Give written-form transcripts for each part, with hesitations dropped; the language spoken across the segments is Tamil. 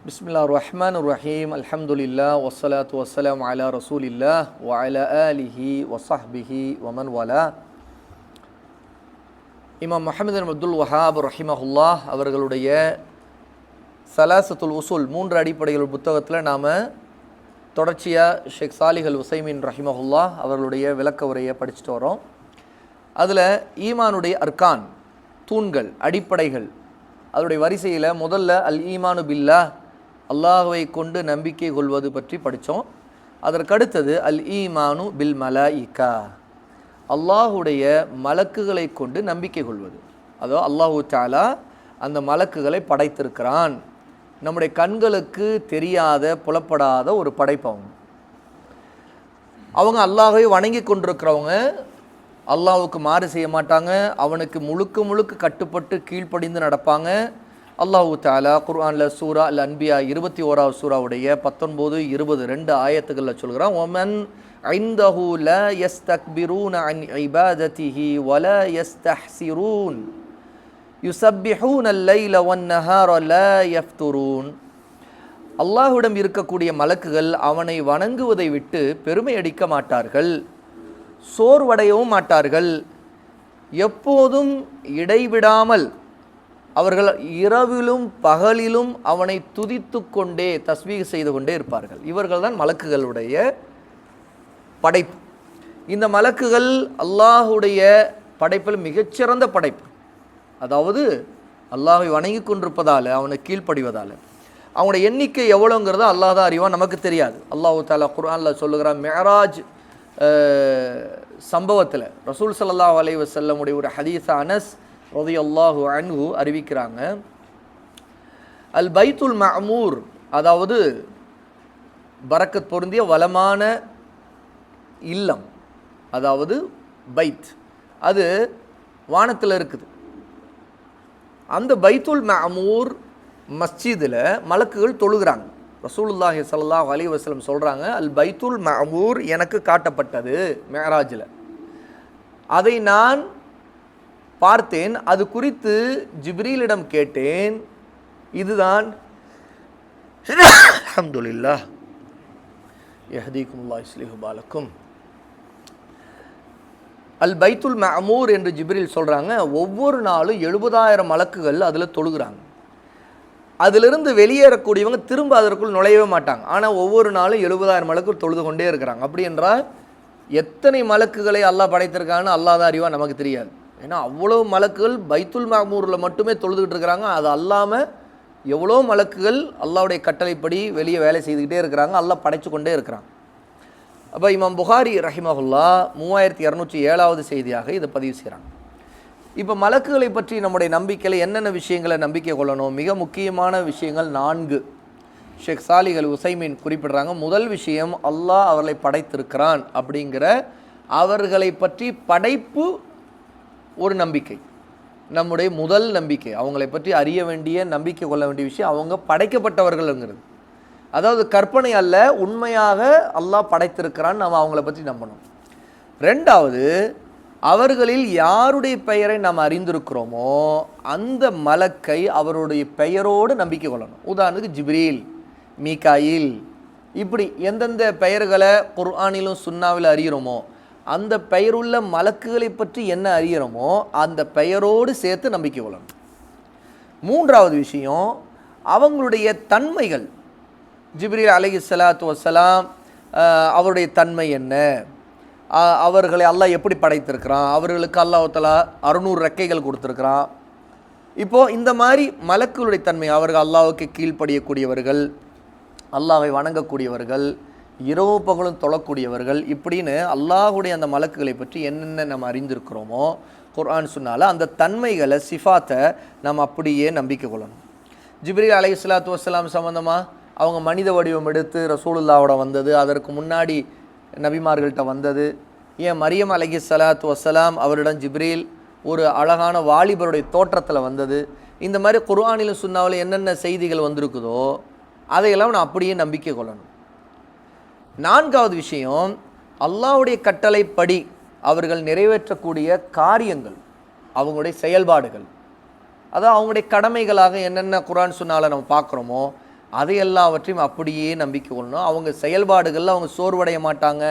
பிஸ்மில்லாஹிர்ரஹ்மானிர்ரஹீம். அல்ஹம்துலில்லாஹ் வஸ்ஸலாத்து வஸ்ஸலாமு அலா ரசூலில்லாஹ் வ அலா ஆலிஹி வ ஸஹ்பிஹி வ மன் வலா. இமாம் முஹம்மது பின் அப்துல் வஹாப் ரஹிமஹுல்லாஹ் அவர்களுடைய ஸலாஸத்துல் உஸூல் 3 அடிப்படைகள் புத்தகத்தில் நாம் தொடர்ச்சியாக ஷேக் சாலிஹ் அல் உஸைமீன் ரஹிமஹுல்லாஹ் அவர்களுடைய விளக்க உரையை படிச்சுட்டு வரோம். அதில் ஈமானுடைய அர்கான், தூண்கள், அடிப்படைகள், அதனுடைய வரிசையில் முதல்ல அல் ஈமானு பில்லாஹ், அல்லாஹுவை கொண்டு நம்பிக்கை கொள்வது பற்றி படித்தோம். அதற்கடுத்தது அல் ஈமானு பில் மலாயிகா, அல்லாஹுடைய மலக்குகளை கொண்டு நம்பிக்கை கொள்வது. அதோ அல்லாஹு தஆலா அந்த மலக்குகளை படைத்திருக்கிறான். நம்முடைய கண்களுக்கு தெரியாத, புலப்படாத ஒரு படைப்பு. அவங்க அல்லாஹை வணங்கி கொண்டிருக்கிறவங்க, அல்லாஹுக்கு மாறு செய்ய மாட்டாங்க, அவனுக்கு முழுக்க முழுக்க கட்டுப்பட்டு கீழ்ப்படிந்து நடப்பாங்க. அல்லாஹு தஆலா குர்ஆனில் சூரா அல் அன்பியா 21வது சூராவுடைய 19, 20 2 ஆயத்துகளில் சொல்கிறான், ஒமன் ஐந்தஹு லா யஸ்தக்பிரூன அன் இபாதத்திஹி வலா யஸ்தஹ்சிரூன் யுஸப்பிஹூன அல்லைல வன்னஹார லா யஃப்துரூன். அல்லாஹ்விடம் இருக்கக்கூடிய மலக்குகள் அவனை வணங்குவதை விட்டு பெருமை அடிக்க மாட்டார்கள், சோர்வடையவும் மாட்டார்கள். எப்போதும் இடைவிடாமல் அவர்கள் இரவிலும் பகலிலும் அவனை துதித்து கொண்டே, தஸ்பீஹ் செய்து கொண்டே இருப்பார்கள். இவர்கள் தான் மலக்குகளுடைய படைப்பு. இந்த மலக்குகள் அல்லாஹுடைய படைப்பில் மிகச்சிறந்த படைப்பு. அதாவது அல்லாஹை வணங்கி கொண்டிருப்பதால், அவனை கீழ்ப்படிவதால். அவங்களுடைய எண்ணிக்கை எவ்வளோங்கிறத அல்லாஹ் தான் அறிவான், நமக்கு தெரியாது. அல்லாஹு தஆலா குர்ஆனில் சொல்லுகிறான், மிஅராஜ் சம்பவத்தில் ரசூல் ஸல்லல்லாஹு அலைஹி வஸல்லமுடைய ஒரு ஹதீஸ் அனஸ் ரலியல்லாஹு அன்ஹு அறிவிக்கிறாங்க, அல் பைத்துல் மஅமூர், அதாவது பரக்கத் பொருந்திய வளமான இல்லம், அதாவது பைத், அது வானத்தில் இருக்குது. அந்த பைத்துல் மஅமூர் மஸ்ஜிதில் மலக்குகள் தொழுகிறாங்க. ரசூலுல்லாஹி ஸல்லல்லாஹு அலைஹி வஸல்லம் சொல்கிறாங்க, அல் பைத்துல் மஅமூர் எனக்கு காட்டப்பட்டது மிஅராஜில், அதை நான் பார்த்தேன், அது குறித்து ஜிப்ரீலிடம் கேட்டேன். இதுதான் அல்ஹம்துலில்லாஹ் யஹ்தீகுமுல்லாஹ் யுஸ்லிஹு பாலக்கும். அல் பைத்துல் மஅமூர் என்று ஜிப்ரீல் சொல்கிறாங்க. ஒவ்வொரு நாளும் 70,000 மலக்குகள் அதில் தொழுகிறாங்க. அதிலிருந்து வெளியேறக்கூடியவங்க திரும்ப அதற்குள் நுழையவே மாட்டாங்க. ஆனால் ஒவ்வொரு நாளும் 70,000 மலக்குகள் தொழுது கொண்டே இருக்கிறாங்க. அப்படி என்றால் எத்தனை மலக்குகளை அல்லாஹ் படைத்திருக்கான்னு அல்லாஹ் தான் அறிவா, நமக்கு தெரியாது. ஏன்னா அவ்வளோ மலக்குகள் பைத்துல் மஅமூரில் மட்டுமே தொழுதுகிட்டு இருக்கிறாங்க. அது அல்லாமல் எவ்வளோ மலக்குகள் அல்லாஹ்வுடைய கட்டளைப்படி வெளியே வேலை செய்துக்கிட்டே இருக்கிறாங்க, அல்லாஹ் படைச்சு கொண்டே இருக்கிறாங்க. அப்போ இமாம் புகாரி ரஹிமஹுல்லா 3207வது செய்தியாக இதை பதிவு செய்கிறாங்க. இப்போ மலக்குகளை பற்றி நம்முடைய நம்பிக்கையில் என்னென்ன விஷயங்களை நம்பிக்கை கொள்ளணும்? மிக முக்கியமான விஷயங்கள் 4 ஷேக் சாலிஹ் அல் உஸைமீன் குறிப்பிடுறாங்க. முதல் விஷயம், அல்லாஹ் அவர்களை படைத்திருக்கிறான் அப்படிங்கிற அவர்களை பற்றி படைப்பு ஒரு நம்பிக்கை, நம்முடைய முதல் நம்பிக்கை. அவங்களை பற்றி அறிய வேண்டிய, நம்பிக்கை கொள்ள வேண்டிய விஷயம், அவங்க படைக்கப்பட்டவர்கள்ங்கிறது. அதாவது கற்பனை அல்ல, உண்மையாக அல்லாஹ் படைத்திருக்கிறான்னு நம்ம அவங்கள பற்றி நம்பணும். 2வது, அவர்களில் யாருடைய பெயரை நாம் அறிந்திருக்கிறோமோ அந்த மலக்கை அவருடைய பெயரோடு நம்பிக்கை கொள்ளணும். உதாரணத்துக்கு ஜிப்ரீல், மீகாயில், இப்படி எந்தெந்த பெயர்களை குர்ஆனிலும் சுன்னாவில் அறிகிறோமோ அந்த பெயருள்ள மலக்குகளை பற்றி என்ன அறிகிறோமோ அந்த பெயரோடு சேர்த்து நம்பிக்கை கொள்ளணும். 3வது விஷயம், அவங்களுடைய தன்மைகள். ஜிப்ரீல் அலைஹிஸ்ஸலாத்து வஸ்ஸலாம் அவருடைய தன்மை என்ன, அவர்களை அல்லாஹ் எப்படி படைத்திருக்கிறான், அவர்களுக்கு அல்லாஹ் தஆலா 600 ரெக்கைகள் கொடுத்துருக்கிறான். இப்போது இந்த மாதிரி மலக்குகளுடைய தன்மை, அவர்கள் அல்லாஹ்வுக்கு கீழ்ப்படியக்கூடியவர்கள், அல்லாஹ்வை வணங்கக்கூடியவர்கள், இரவு பகலும் தொழக்கூடியவர்கள், இப்படின்னு அல்லாஹுடைய அந்த மலக்குகளை பற்றி என்னென்ன நம்ம அறிந்திருக்கிறோமோ குர்ஆன் சொன்னால அந்த தன்மைகளை, சிஃபாத்தை நம்ம அப்படியே நம்பிக்கை கொள்ளணும். ஜிப்ரீல் அலைஹிஸ்ஸலாத்து வஸ்ஸலாம் சம்பந்தமாக அவங்க மனித வடிவம் எடுத்து ரசூலுல்லாவோட வந்தது, அதற்கு முன்னாடி நபிமார்கள்ட்ட வந்தது. ஏன் மரியம் அலைஹிஸ்ஸலாத்து வஸ்ஸலாம் அவரிடம் ஜிப்ரீல் ஒரு அழகான வாலிபருடைய தோற்றத்தில் வந்தது. இந்த மாதிரி குர்ஆனிலும் சுன்னாவில் என்னென்ன செய்திகள் வந்திருக்குதோ அதையெல்லாம் நான் அப்படியே நம்பிக்கை கொள்ளணும். 4வது விஷயம், அல்லாஹ்வுடைய கட்டளைப்படி அவர்கள் நிறைவேற்றக்கூடிய காரியங்கள், அவங்களுடைய செயல்பாடுகள், அதான் அவங்களுடைய கடமைகளாக என்னென்ன குர்ஆன் சுன்னால நம்ம பார்க்குறோமோ அதை எல்லாவற்றையும் அப்படியே நம்பிக்கை கொள்ளணும். அவங்க செயல்பாடுகளில் அவங்க சோர்வடைய மாட்டாங்க,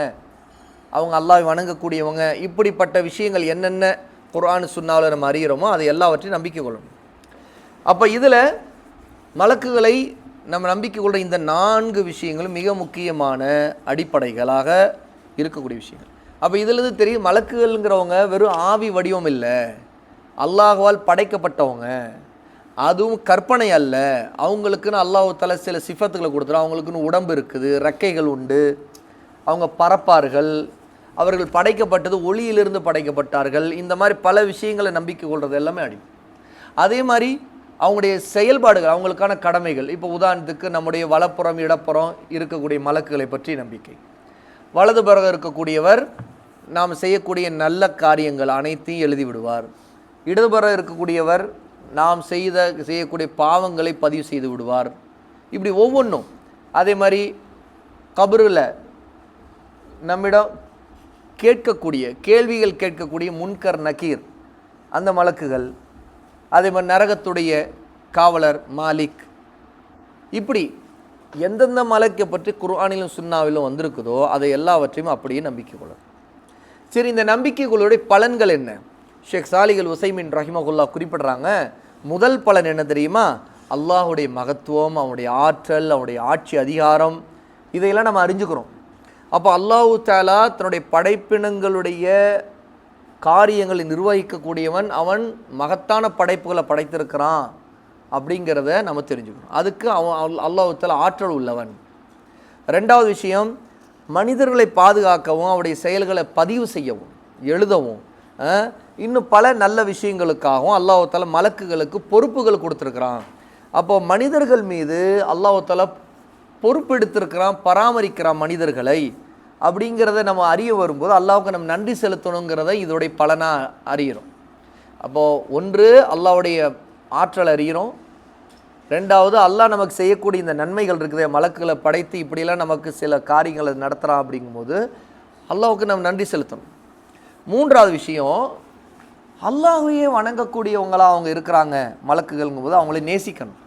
அவங்க அல்லாஹ்வை வணங்கக்கூடியவங்க. இப்படிப்பட்ட விஷயங்கள் என்னென்ன குர்ஆன் சுன்னாவில் நம்ம அறிகிறோமோ அதை எல்லாவற்றையும் நம்பிக்கை கொள்ளணும். அப்போ இதில் மலக்குகளை நம்ம நம்பிக்கை கொள்கிற இந்த 4 விஷயங்களும் மிக முக்கியமான அடிப்படைகளாக இருக்கக்கூடிய விஷயங்கள். அப்போ இதிலிருந்து தெரியும், மலக்குகள்ங்கிறவங்க வெறும் ஆவி வடிவம் இல்லை, அல்லாஹ்வால் படைக்கப்பட்டவங்க, அதுவும் கற்பனை அல்ல. அவங்களுக்குன்னு அல்லாஹ் தஆலா சில சிஃபத்துகளை கொடுத்துரும். அவங்களுக்குன்னு உடம்பு இருக்குது, ரெக்கைகள் உண்டு, அவங்க பறப்பார்கள், அவர்கள் படைக்கப்பட்டது ஒளியிலிருந்து படைக்கப்பட்டார்கள். இந்த மாதிரி பல விஷயங்களை நம்பிக்கை கொள்வது எல்லாமே அடி. அதே மாதிரி அவங்களுடைய செயல்பாடுகள், அவங்களுக்கான கடமைகள். இப்போ உதாரணத்துக்கு நம்முடைய வலப்புறம் இடப்புறம் இருக்கக்கூடிய மலக்குகளை பற்றி நம்பிக்கை. வலதுபுறம் இருக்கக்கூடியவர் நாம் செய்யக்கூடிய நல்ல காரியங்கள் அனைத்தையும் எழுதி விடுவார். இடதுபுறம் இருக்கக்கூடியவர் நாம் செய்யக்கூடிய பாவங்களை பதிவு செய்து விடுவார். இப்படி ஒவ்வொன்றும். அதே மாதிரி கபரில் நம்மிடம் கேட்கக்கூடிய கேள்விகள் கேட்கக்கூடிய முன்கர் நக்கீர் அந்த மலக்குகள். அதே மாதிரி நரகத்துடைய காவலர் மாலிக். இப்படி எந்தெந்த மலக்கை பற்றி குர்ஆனிலும் சுன்னாவிலும் வந்திருக்குதோ அதை எல்லாவற்றையும் அப்படியே நம்பிக்கை கொள்ளும். சரி, இந்த நம்பிக்கைகளுடைய பலன்கள் என்ன? ஷேக் சாலிஹ் அல் உஸைமீன் ரஹிமஹுல்லா குறிப்பிடுறாங்க. முதல் பலன் என்ன தெரியுமா? அல்லாஹுடைய மகத்துவம், அவனுடைய ஆற்றல், அவனுடைய ஆட்சி அதிகாரம், இதையெல்லாம் நம்ம அறிஞ்சுக்கிறோம். அப்போ அல்லாஹு தஆலா தன்னுடைய படைப்பினங்களுடைய காரியங்களை நிர்வகிக்கக்கூடியவன், அவன் மகத்தான படைப்புகளை படைத்திருக்கிறான் அப்படிங்கிறத நம்ம தெரிஞ்சுக்கணும். அதுக்கு அவன் அல்லாஹு தஆலா ஆற்றல் உள்ளவன். ரெண்டாவது விஷயம், மனிதர்களை பாதுகாக்கவும் அவருடைய செயல்களை பதிவு செய்யவும் எழுதவும் இன்னும் பல நல்ல விஷயங்களுக்காகவும் அல்லாஹ் தஆலா மலக்குகளுக்கு பொறுப்புகள் கொடுத்துருக்கிறான். அப்போ மனிதர்கள் மீது அல்லாஹ் தஆலா பொறுப்பெடுத்திருக்கிறான், பராமரிக்கிறான் மனிதர்களை. அப்படிங்கிறத நம்ம அறிய வரும்போது அல்லாஹ்வுக்கு நம்ம நன்றி செலுத்தணுங்கிறத இதோடைய பலனாக அறிகிறோம். அப்போது ஒன்று அல்லாஹ்வுடைய ஆற்றல் அறிகிறோம். ரெண்டாவது அல்லாஹ் நமக்கு செய்யக்கூடிய இந்த நன்மைகள் இருக்குது, மலக்குகளை படைத்து இப்படிலாம் நமக்கு சில காரியங்களை நடத்துகிறான். அப்படிங்கும்போது அல்லாஹ்வுக்கு நம்ம நன்றி செலுத்தணும். மூன்றாவது விஷயம், அல்லாஹ்வையே வணங்கக்கூடியவங்களாக அவங்க இருக்கிறாங்க மலக்குகள்ங்கும்போது அவங்கள நேசிக்கணும்.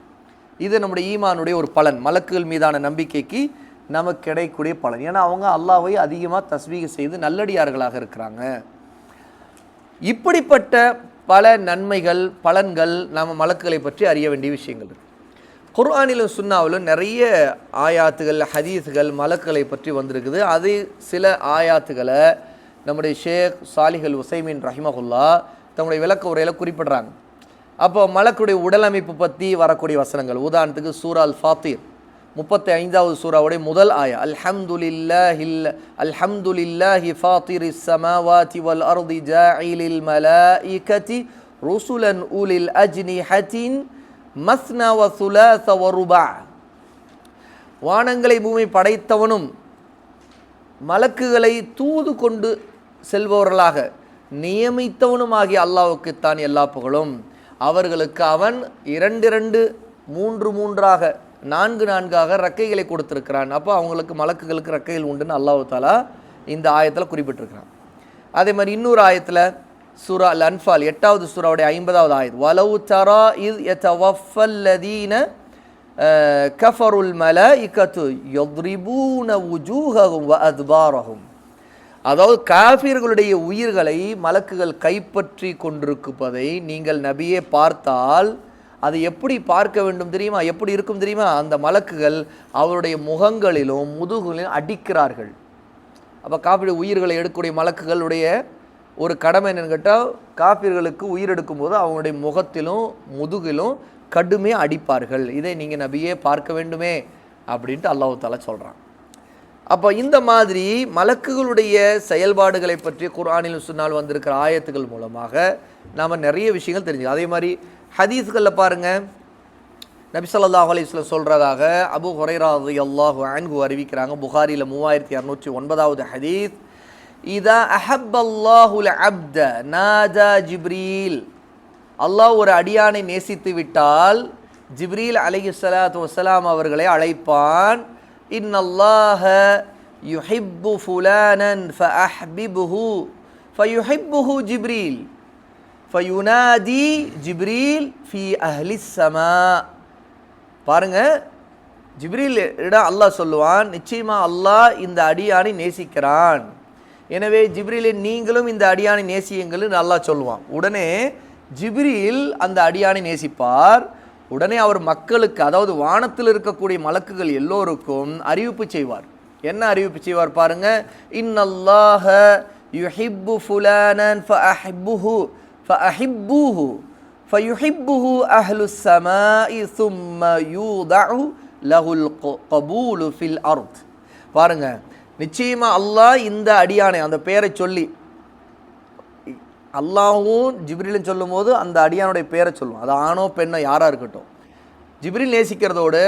இது நம்முடைய ஈமானுடைய ஒரு பலன், மலக்குகள் மீதான நம்பிக்கைக்கு நமக்கு கிடைக்கக்கூடிய பலன். ஏன்னா அவங்க அல்லாஹ்வை அதிகமாக தஸ்பீஹ் செய்து நல்லடியார்களாக இருக்கிறாங்க. இப்படிப்பட்ட பல நன்மைகள் பலன்கள் நாம் மலக்குகளை பற்றி அறிய வேண்டிய விஷயங்கள் இருக்குது. குர்ஆனிலும் சுன்னாவிலும் நிறைய ஆயாத்துகள் ஹதீஸ்கள் மலக்குகளை பற்றி வந்திருக்குது. அது சில ஆயாத்துகளை நம்முடைய ஷேக் சாலிஹ் அல் உஸைமீன் ரஹிமஹுல்லா தங்களுடைய விளக்க உரையில் குறிப்பிடுறாங்க. அப்போ மலக்குடைய உடலமைப்பு பற்றி வரக்கூடிய வசனங்கள், உதாரணத்துக்கு சூரா அல் ஃபாத்திர் 35வது சூறாவுடைய முதல் ஆயா, அல்ஹம்துலில்லாஹி ஃபாத்திரிஸ் ஸமாவாதி வல் அர்தி ஜாஇலில் மலாயிகதி ருசுலன் உலில் அஜ்னிஹத்தின் மஸ்னா வ சுலாஸ வ ருபா. வானங்களை பூமி படைத்தவனும் மலக்குகளை தூது கொண்டு செல்பவர்களாக நியமித்தவனுமாகிய அல்லாஹ்வுக்குத்தான் எல்லா புகழும். அவர்களுக்கு அவன் 2 3 3ஆக 4 4ஆக ரெக்கைகளை கொடுத்திருக்கிறான். அப்போ அவங்களுக்கு மலக்குகளுக்கு ரெக்கைகள் உண்டுன்னு அல்லாஹ் தஆலா இந்த ஆயத்தில் குறிப்பிட்டிருக்கிறான். அதே மாதிரி இன்னொரு ஆயத்தில் சூரா அல் அன்ஃபால் 8வது சூறாவுடைய 50வது ஆயத், வலவு தரா இஸ் யதவஃபல்லதீன கஃபருல் மலாயிகத்து யத்ரிபூன வுஜூஹஹும் வ அத்பாரஹும். அதாவது காஃபிர்களுடைய உயிர்களை மலக்குகள் கைப்பற்றி கொண்டிருப்பதை நீங்கள் நபியே பார்த்தால் அதை எப்படி பார்க்க வேண்டும் தெரியுமா? எப்படி இருக்கும் தெரியுமா? அந்த மலக்குகள் அவருடைய முகங்களிலும் முதுகுகளிலும் அடிக்கிறார்கள். அப்போ காஃபிருடைய உயிர்களை எடுக்கக்கூடிய மலக்குகளுடைய ஒரு கடமை என்னன்னு கேட்டால், காஃபிர்களுக்கு உயிர் எடுக்கும்போது அவங்களுடைய முகத்திலும் முதுகிலும் கடுமையாக அடிப்பார்கள். இதை நீங்கள் நபியே பார்க்க வேண்டுமே அப்படின்ட்டு அல்லாஹ் தஆலா சொல்கிறான். அப்போ இந்த மாதிரி மலக்குகளுடைய செயல்பாடுகளை பற்றி குர்ஆனிலும் சுன்னாலும் வந்திருக்கிற ஆயத்துக்கள் மூலமாக நாம் நிறைய விஷயங்கள் தெரிஞ்சுக்கலாம். அதே மாதிரி ஹதீஸ்களில் பாருங்கள், நபி ஸல்லல்லாஹு அலைஹி வஸல்லம் சொல்கிறதாக அபூ ஹுரைரா ரலியல்லாஹு அன்ஹு அறிவிக்கிறாங்க. புகாரியில் 3609வது ஹதீஸ், இதா அஹப்பல்லாஹுல் அப்த நாதா ஜிப்ரீல். அல்லாஹ் ஒரு அடியானை நேசித்து விட்டால் ஜிப்ரீல் அலைஹிஸ்ஸலாத்து வஸ்ஸலாம் அவர்களை அழைப்பான். இன்னல்லாஹ யுஹிப்பு ஃபுலானன் ஃபஅஹ்பிப்ஹு ஃபயுஹிப்புஹு ஜிப்ரீல் ஃபயுனாதி ஜிப்ரீல் ஃபி அஹ்லிஸ் ஸமா. பாருங்க, ஜிப்ரீல் இடம் அல்லாஹ் சொல்லுவான், நிச்சயமா அல்லாஹ் இந்த அடியானை நேசிக்கிறான், எனவே ஜிப்ரீலே நீங்களும் இந்த அடியானை நேசியுங்கள்னு அல்லாஹ் சொல்லுவான். உடனே ஜிப்ரீல் அந்த அடியானை நேசிப்பார். உடனே அவர் மக்களுக்கு, அதாவது வானத்தில் இருக்கக்கூடிய மலக்குகள் எல்லோருக்கும் அறிவிப்பு செய்வார். என்ன அறிவிப்பு செய்வார் பாருங்க, இன்னல்லாஹ யுஹிப்பு ஃபுலானன் ஃபஅஹிப்புஹு ஃபஅஹிப்புஹு ஃபயுஹிப்புஹு அஹ்லுஸ் ஸமாஇ ثم யூதஉ லஹுல் கபூலு ஃபில் அர்த். பாருங்க, நிச்சயமா அல்லாஹ் இந்த அடியானை, அந்த பெயரை சொல்லி அல்லாஹ்வும் ஜிப்ரீலும் சொல்லும் போது அந்த அடியானுடைய பெயரை சொல்லுவோம். அது ஆணோ பெண்ணோ யாராக இருக்கட்டும், ஜிப்ரீல் நேசிக்கிறதோடு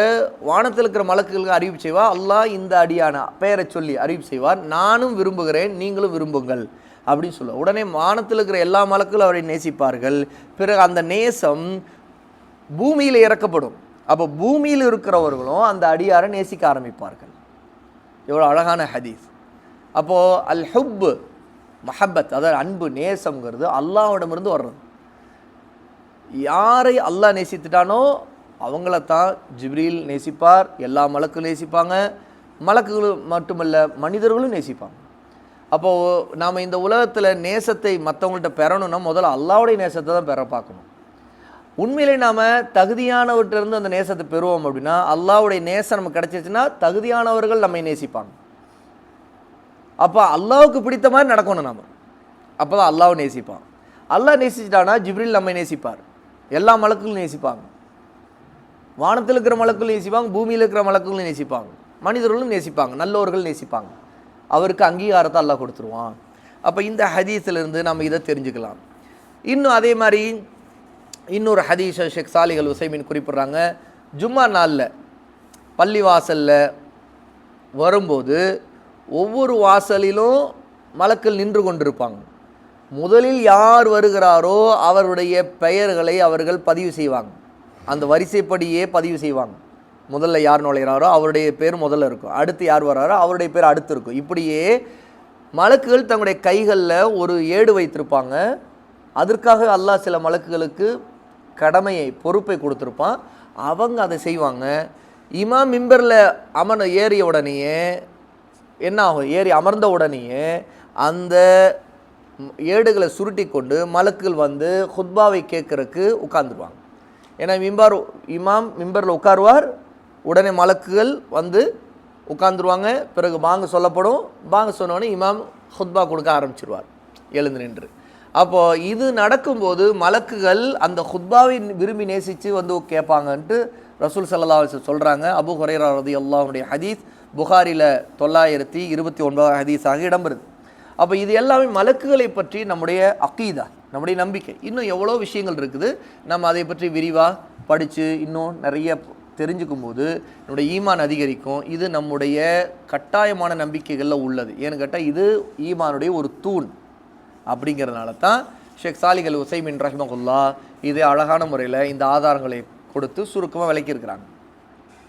வானத்தில் இருக்கிற மலக்குகளுக்கு அறிவிப்பு செய்வார். அல்லாஹ் இந்த அடியான பெயரை சொல்லி அறிவிப்பு செய்வார், நானும் விரும்புகிறேன் நீங்களும் விரும்புங்கள் அப்படின்னு சொல்லுவார். உடனே வானத்தில் இருக்கிற எல்லா மலக்குகளும் அவரை நேசிப்பார்கள். பிறகு அந்த நேசம் பூமியில் இறக்கப்படும். அப்போ பூமியில் இருக்கிறவர்களும் அந்த அடியாரை நேசிக்க ஆரம்பிப்பார்கள். எவ்வளோ அழகான ஹதீஸ். அப்போது அல் ஹுப் மஹப்பத், அதாவது அன்பு நேசம்ங்கிறது அல்லாஹ்விடமிருந்து வர்றது. யாரை அல்லாஹ் நேசித்துட்டானோ அவங்களத்தான் ஜிப்ரீல் நேசிப்பார், எல்லா மலக்குகளும் நேசிப்பாங்க, மலக்குகளும் மட்டுமல்ல மனிதர்களும் நேசிப்பாங்க. அப்போது நாம் இந்த உலகத்தில் நேசத்தை மற்றவங்கள்ட்ட பெறணும்னா முதல்ல அல்லாஹ்வுடைய நேசத்தை தான் பெற பார்க்கணும். உண்மையிலே நாம் தகுதியானவர்கிட்டருந்து அந்த நேசத்தை பெறுவோம் அப்படின்னா, அல்லாஹ்வுடைய நேசம் நமக்கு கிடைச்சிச்சுன்னா தகுதியானவர்கள் நம்மை நேசிப்பாங்க. அப்போ அல்லாஹ்வுக்கு பிடித்த மாதிரி நடக்கணும் நாம், அப்போ தான் அல்லாஹ்வை நேசிப்பான். அல்லாஹ் நேசிச்சிட்டானா ஜிப்ரீல் நம்மை நேசிப்பார், எல்லா மலக்குகளும் நேசிப்பாங்க, வானத்தில் இருக்கிற மலக்குகளும் நேசிப்பாங்க, பூமியில் இருக்கிற மலக்குகளும் நேசிப்பாங்க, மனிதர்களும் நேசிப்பாங்க, நல்லவர்கள் நேசிப்பாங்க. அவருக்கு அங்கீகாரத்தை அல்லாஹ் கொடுத்துருவான். அப்போ இந்த ஹதீஸிலிருந்து நம்ம இதை தெரிஞ்சுக்கலாம். இன்னும் அதே மாதிரி இன்னொரு ஹதீஸை ஷேக் சாலிஹ் அல் உசைமின் குறிப்பிட்றாங்க. ஜும்மா நாளில் பள்ளி வாசலில் வரும்போது ஒவ்வொரு வாசலிலும் மலக்கள் நின்று கொண்டிருப்பாங்க. முதலில் யார் வருகிறாரோ அவருடைய பெயர்களை அவர்கள் பதிவு செய்வாங்க. அந்த வரிசைப்படியே பதிவு செய்வாங்க. முதல்ல யார் நுழைகிறாரோ அவருடைய பேர் முதல்ல இருக்கும், அடுத்து யார் வர்றாரோ அவருடைய பேர் அடுத்து இருக்கும். இப்படியே மலக்குகள் தங்களுடைய கைகளில் ஒரு ஏடு வைத்திருப்பாங்க. அதற்காக அல்லாஹ் சில மலக்குகளுக்கு கடமையை, பொறுப்பை கொடுத்துருப்பான். அவங்க அதை செய்வாங்க. இமாம் மிம்பரில் ஏறிய உடனேயே என்ன ஆகும், ஏறி அமர்ந்த உடனேயே அந்த ஏடுகளை சுருட்டி கொண்டு மலக்குகள் வந்து ஹுத்பாவை கேட்குறக்கு உட்காந்துருவாங்க. ஏன்னா இமாம் மிம்பரில் உட்காருவார், உடனே மலக்குகள் வந்து உட்காந்துருவாங்க. பிறகு பாங்க சொல்லப்படும், பாங்க சொன்னோடனே இமாம் ஹுத்பா கொடுக்க ஆரம்பிச்சிருவார் எழுந்து நின்று. அப்போது இது நடக்கும்போது மலக்குகள் அந்த ஹுத்பாவை விரும்பி நேசித்து வந்து கேட்பாங்கன்ட்டு ரசூல் ஸல்லல்லாஹு அலைஹி வஸல்லம் சொல்கிறாங்க. அபூ ஹுரைரா ரலியல்லாஹுடைய ஹதீஸ் புகாரில் 929 ஹதீஸாக இடம்பெறுது. அப்போ இது எல்லாமே மலக்குகளை பற்றி நம்முடைய அகீதா, நம்முடைய நம்பிக்கை. இன்னும் எவ்வளோ விஷயங்கள் இருக்குது, நம்ம அதை பற்றி விரிவாக படித்து இன்னும் நிறைய தெரிஞ்சுக்கும் போது நம்முடைய ஈமான் அதிகரிக்கும். இது நம்முடைய கட்டாயமான நம்பிக்கைகளில் உள்ளது. ஏன்னு கேட்டால் இது ஈமானுடைய ஒரு தூண். அப்படிங்கிறதுனால தான் ஷேக் சாலிஹ் அல் உசைமின் ரஹிமஹுல்லாஹ் இது அழகான முறையில் இந்த ஆதாரங்களை கொடுத்து சுருக்கமாக விளக்கியிருக்கிறாங்க.